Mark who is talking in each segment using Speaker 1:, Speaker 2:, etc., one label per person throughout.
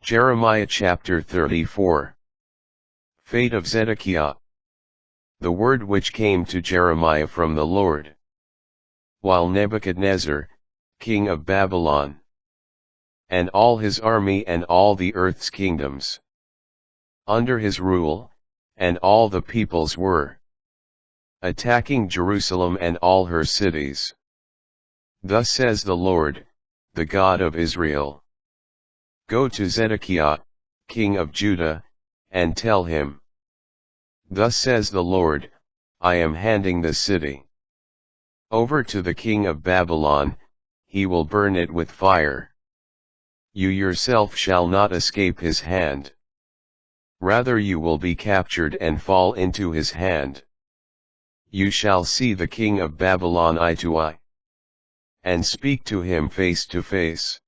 Speaker 1: Jeremiah chapter 34. Fate of Zedekiah. The word which came to Jeremiah from the Lord. While Nebuchadnezzar, king of Babylon, and all his army and all the earth's kingdoms, under his rule, and all the peoples were attacking Jerusalem and all her cities. Thus says the Lord, the God of Israel. Go to Zedekiah, king of Judah, and tell him. Thus says the Lord, I am handing the city over to the king of Babylon, he will burn it with fire. You yourself shall not escape his hand. Rather you will be captured and fall into his hand. You shall see the king of Babylon eye to eye, and speak to him face to face.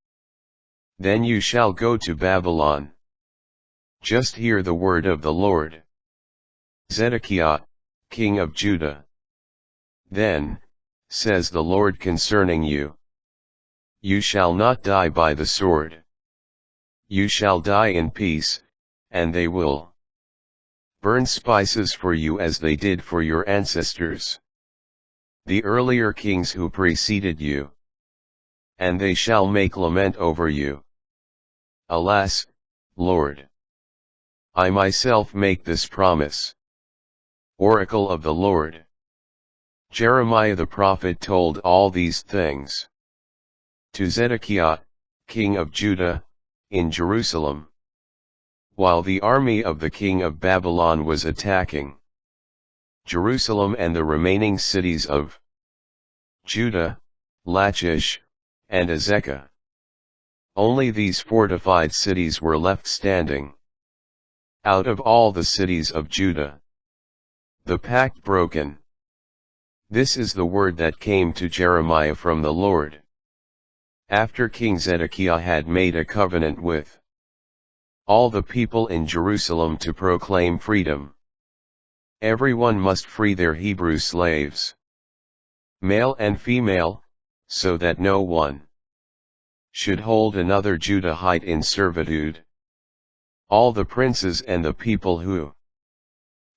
Speaker 1: Then you shall go to Babylon. Just hear the word of the Lord. Zedekiah, king of Judah. Then, says the Lord concerning you, you shall not die by the sword. You shall die in peace, and they will burn spices for you as they did for your ancestors, the earlier kings who preceded you. And they shall make lament over you. Alas, Lord! I myself make this promise. Oracle of the Lord. Jeremiah the prophet told all these things to Zedekiah, king of Judah, in Jerusalem, while the army of the king of Babylon was attacking Jerusalem and the remaining cities of Judah, Lachish, and Azekah. Only these fortified cities were left standing. Out of all the cities of Judah, the pact broken. This is the word that came to Jeremiah from the Lord. After King Zedekiah had made a covenant with all the people in Jerusalem to proclaim freedom. Everyone must free their Hebrew slaves, male and female, so that no one should hold another Judahite in servitude. All the princes and the people who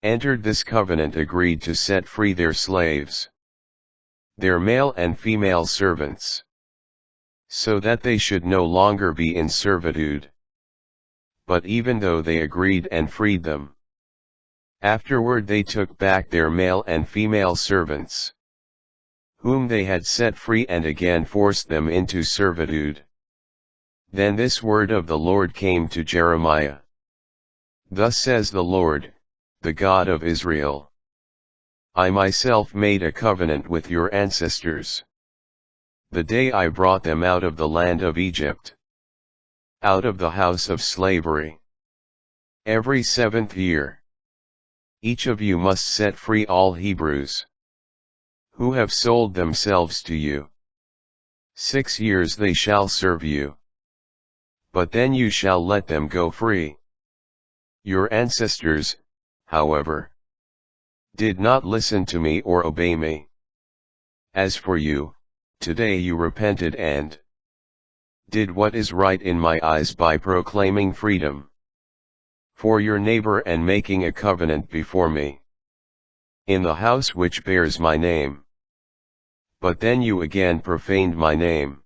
Speaker 1: entered this covenant agreed to set free their slaves, their male and female servants, so that they should no longer be in servitude. But even though they agreed and freed them, afterward they took back their male and female servants, whom they had set free, and again forced them into servitude. Then this word of the Lord came to Jeremiah. Thus says the Lord, the God of Israel. I myself made a covenant with your ancestors, the day I brought them out of the land of Egypt, out of the house of slavery. Every 7th year, each of you must set free all Hebrews who have sold themselves to you. 6 years they shall serve you, but then you shall let them go free. Your ancestors, however, did not listen to me or obey me. As for you, today you repented and did what is right in my eyes by proclaiming freedom for your neighbor and making a covenant before me in the house which bears my name. But then you again profaned my name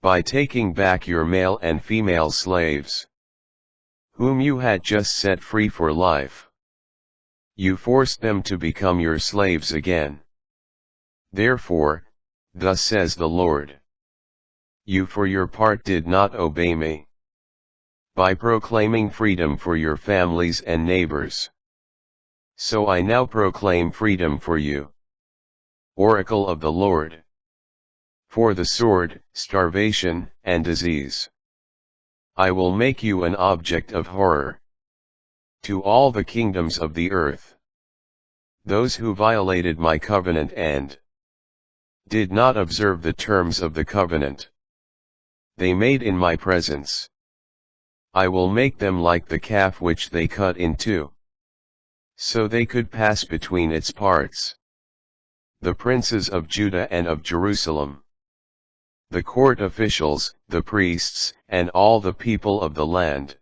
Speaker 1: by taking back your male and female slaves, whom you had just set free for life. You forced them to become your slaves again. Therefore, thus says the Lord, you for your part did not obey me by proclaiming freedom for your families and neighbors. So I now proclaim freedom for you. Oracle of the Lord. For the sword, starvation, and disease, I will make you an object of horror to all the kingdoms of the earth. Those who violated my covenant and did not observe the terms of the covenant they made in my presence, I will make them like the calf which they cut in two, so they could pass between its parts. The princes of Judah and of Jerusalem, the court officials, the priests, and all the people of the land,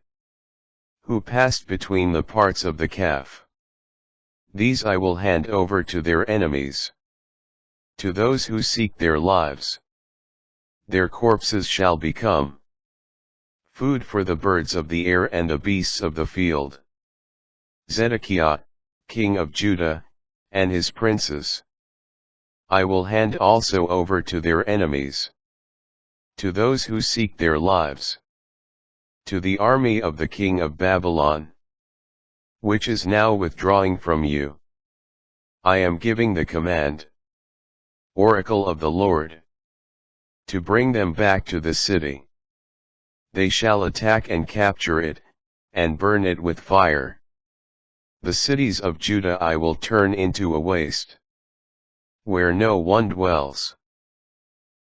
Speaker 1: who passed between the parts of the calf. These I will hand over to their enemies, to those who seek their lives. Their corpses shall become food for the birds of the air and the beasts of the field. Zedekiah, king of Judah, and his princes, I will hand also over to their enemies, to those who seek their lives, to the army of the king of Babylon, which is now withdrawing from you. I am giving the command, oracle of the Lord, to bring them back to the city. They shall attack and capture it, and burn it with fire. The cities of Judah I will turn into a waste, where no one dwells.